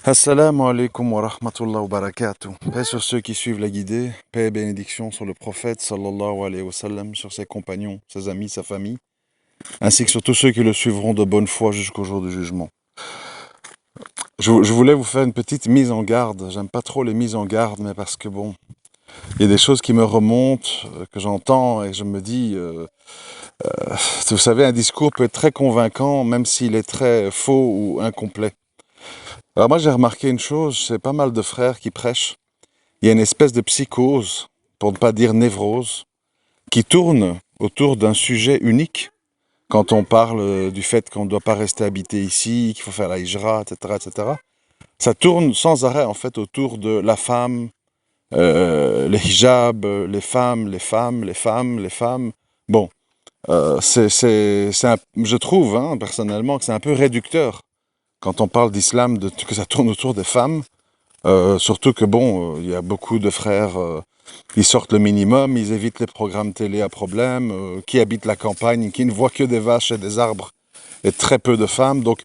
Assalamu alaikum wa rahmatullah wa barakatuh. Paix sur ceux qui suivent la guidée, paix et bénédiction sur le prophète sallallahu alayhi wa sallam, sur ses compagnons, ses amis, sa famille, ainsi que sur tous ceux qui le suivront de bonne foi jusqu'au jour du jugement. Je voulais vous faire une petite mise en garde. J'aime pas trop les mises en garde, mais parce que bon, il y a des choses qui me remontent, que j'entends et je me dis, vous savez, un discours peut être très convaincant, même s'il est très faux ou incomplet. Alors moi j'ai remarqué une chose, c'est pas mal de frères qui prêchent. Il y a une espèce de psychose, pour ne pas dire névrose, qui tourne autour d'un sujet unique. Quand on parle du fait qu'on ne doit pas rester habité ici, qu'il faut faire la hijra, etc., etc. Ça tourne sans arrêt en fait autour de la femme, les hijabs, les femmes, les femmes, les femmes, les femmes. Bon, je trouve personnellement que c'est un peu réducteur quand on parle d'islam, que ça tourne autour des femmes. Surtout que bon, il y a beaucoup de frères, ils sortent le minimum, ils évitent les programmes télé à problème, qui habitent la campagne, qui ne voient que des vaches et des arbres et très peu de femmes. Donc,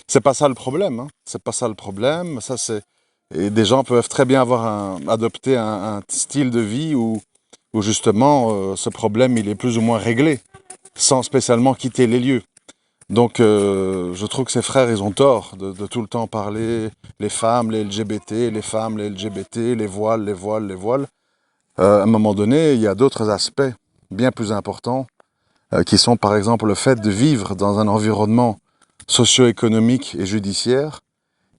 c'est pas ça le problème. C'est pas ça le problème. Et des gens peuvent très bien adopter un style de vie où justement ce problème il est plus ou moins réglé, sans spécialement quitter les lieux. Donc, je trouve que ces frères, ils ont tort de tout le temps parler les femmes, les LGBT, les femmes, les LGBT, les voiles, les voiles, les voiles. À un moment donné, il y a d'autres aspects bien plus importants qui sont par exemple le fait de vivre dans un environnement socio-économique et judiciaire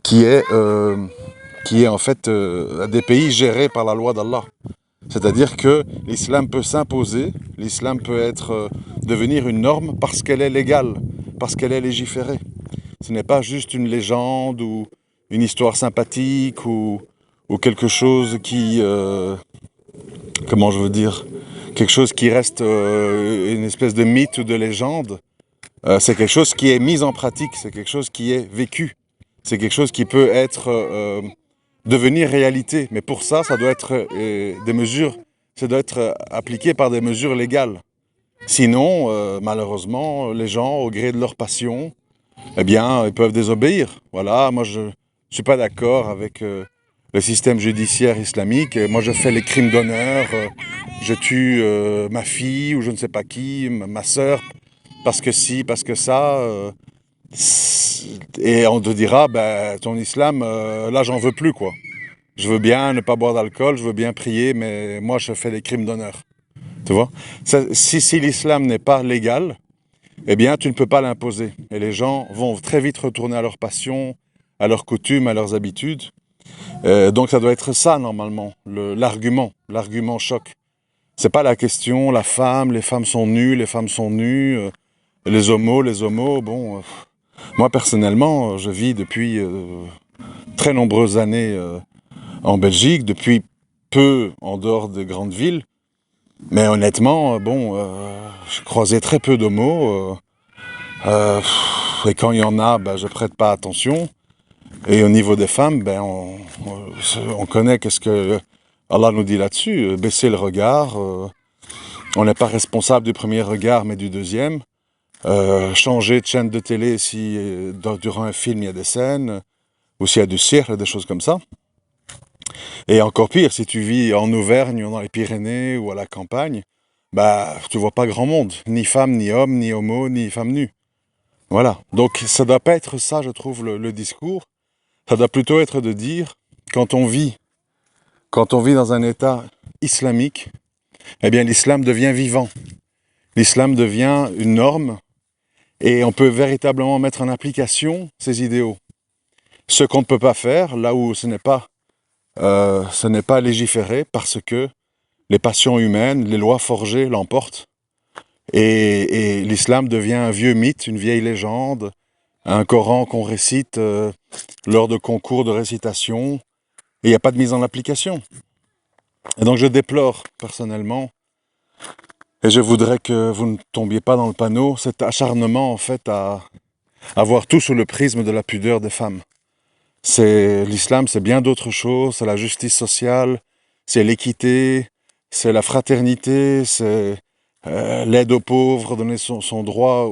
qui est en fait des pays gérés par la loi d'Allah. C'est-à-dire que l'islam peut s'imposer, l'islam peut devenir une norme parce qu'elle est légale, parce qu'elle est légiférée. Ce n'est pas juste une légende ou une histoire sympathique ou quelque chose comment je veux dire, quelque chose qui reste une espèce de mythe ou de légende. C'est quelque chose qui est mis en pratique, c'est quelque chose qui est vécu, c'est quelque chose qui peut devenir réalité. Mais pour ça, ça doit être ça doit être appliqué par des mesures légales. Sinon, malheureusement, les gens, au gré de leur passion, eh bien, ils peuvent désobéir. Voilà, moi, je ne suis pas d'accord avec le système judiciaire islamique. Moi, je fais les crimes d'honneur, je tue ma fille ou je ne sais pas qui, ma sœur, parce que si, parce que ça. Et on te dira, ben, ton islam, là, j'en veux plus, quoi. Je veux bien ne pas boire d'alcool, je veux bien prier, mais moi, je fais les crimes d'honneur. Tu vois? Si l'islam n'est pas légal, eh bien, tu ne peux pas l'imposer. Et les gens vont très vite retourner à leurs passions, à leurs coutumes, à leurs habitudes. Donc, ça doit être ça, normalement, l'argument choc. C'est pas la question, les femmes sont nues, les femmes sont nues, les homos, bon. Moi, personnellement, je vis depuis très nombreuses années en Belgique, depuis peu en dehors des grandes villes. Mais honnêtement, je croisais très peu d'homos. Et quand il y en a, ben, je prête pas attention. Et au niveau des femmes, ben, on connaît qu'est-ce que Allah nous dit là-dessus. Baisser le regard. On n'est pas responsable du premier regard, mais du deuxième. Changer de chaîne de télé si durant un film il y a des scènes, ou s'il y a du cirque, des choses comme ça. Et encore pire, si tu vis en Auvergne, ou dans les Pyrénées, ou à la campagne, bah, tu vois pas grand monde. Ni femmes, ni hommes, ni homo, ni femmes nues. Voilà. Donc, ça doit pas être ça, je trouve, le discours. Ça doit plutôt être de dire, quand on vit dans un État islamique, eh bien, l'islam devient vivant. L'islam devient une norme et on peut véritablement mettre en application ces idéaux. Ce qu'on ne peut pas faire, là où ce n'est pas légiféré, parce que les passions humaines, les lois forgées l'emportent. Et l'islam devient un vieux mythe, une vieille légende, un Coran qu'on récite lors de concours de récitation, et il n'y a pas de mise en application. Et donc je déplore personnellement, et je voudrais que vous ne tombiez pas dans le panneau, cet acharnement en fait à voir tout sous le prisme de la pudeur des femmes. L'islam, c'est bien d'autres choses, c'est la justice sociale, c'est l'équité, c'est la fraternité, c'est l'aide aux pauvres, donner son droit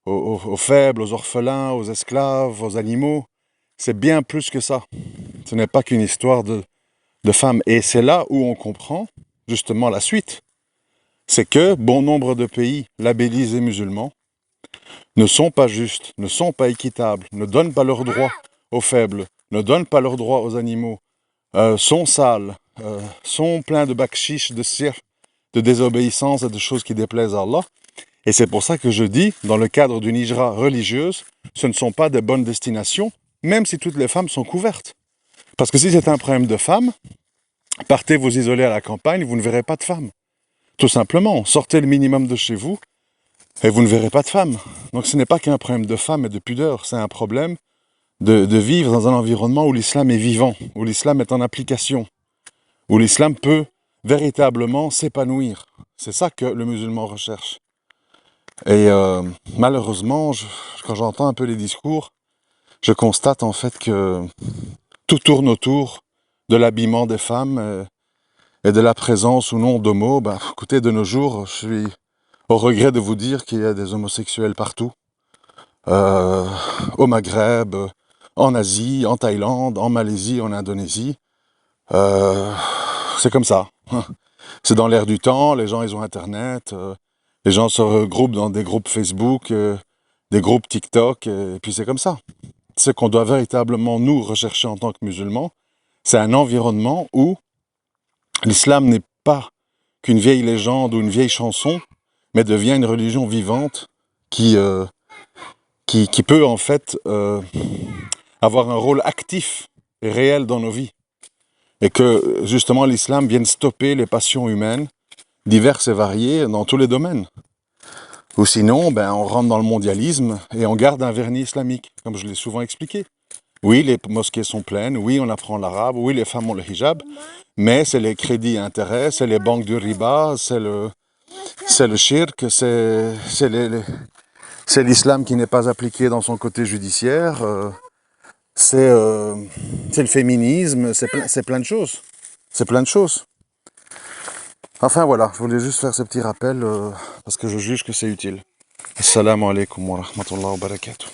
aux faibles, aux orphelins, aux esclaves, aux animaux. c'est bien plus que ça. Ce n'est pas qu'une histoire de femmes. Et c'est là où on comprend justement la suite. C'est que bon nombre de pays labellisés musulmans ne sont pas justes, ne sont pas équitables, ne donnent pas leurs droits aux faibles, ne donnent pas leurs droits aux animaux, sont sales, sont pleins de bakshish, de sirf, de désobéissance et de choses qui déplaisent à Allah. Et c'est pour ça que je dis, dans le cadre d'une hijra religieuse, ce ne sont pas des bonnes destinations, même si toutes les femmes sont couvertes. Parce que si c'est un problème de femmes, partez vous isoler à la campagne, vous ne verrez pas de femmes. Tout simplement, sortez le minimum de chez vous et vous ne verrez pas de femmes. Donc ce n'est pas qu'un problème de femmes et de pudeur, c'est un problème de vivre dans un environnement où l'islam est vivant, où l'islam est en application, où l'islam peut véritablement s'épanouir. C'est ça que le musulman recherche. Et malheureusement, quand j'entends un peu les discours, je constate en fait que tout tourne autour de l'habillement des femmes et de la présence ou non d'homos. Ben, écoutez, de nos jours, je suis au regret de vous dire qu'il y a des homosexuels partout. Au Maghreb, en Asie, en Thaïlande, en Malaisie, en Indonésie. C'est comme ça. C'est dans l'air du temps, les gens ils ont Internet, les gens se regroupent dans des groupes Facebook, des groupes TikTok, et puis c'est comme ça. Ce qu'on doit véritablement nous rechercher en tant que musulmans, c'est un environnement où l'islam n'est pas qu'une vieille légende ou une vieille chanson, mais devient une religion vivante qui peut en fait avoir un rôle actif et réel dans nos vies. Et que justement l'islam vienne stopper les passions humaines, diverses et variées, dans tous les domaines. Ou sinon, ben, on rentre dans le mondialisme et on garde un vernis islamique, comme je l'ai souvent expliqué. Oui, les mosquées sont pleines, oui, on apprend l'arabe, oui, les femmes ont le hijab, mais c'est les crédits à intérêt, c'est les banques du riba, c'est le shirk, c'est l'islam qui n'est pas appliqué dans son côté judiciaire, c'est le féminisme, c'est plein de choses. C'est plein de choses. Enfin voilà, je voulais juste faire ce petit rappel parce que je juge que c'est utile. Assalamu alaikum wa rahmatullahi wa barakatuh.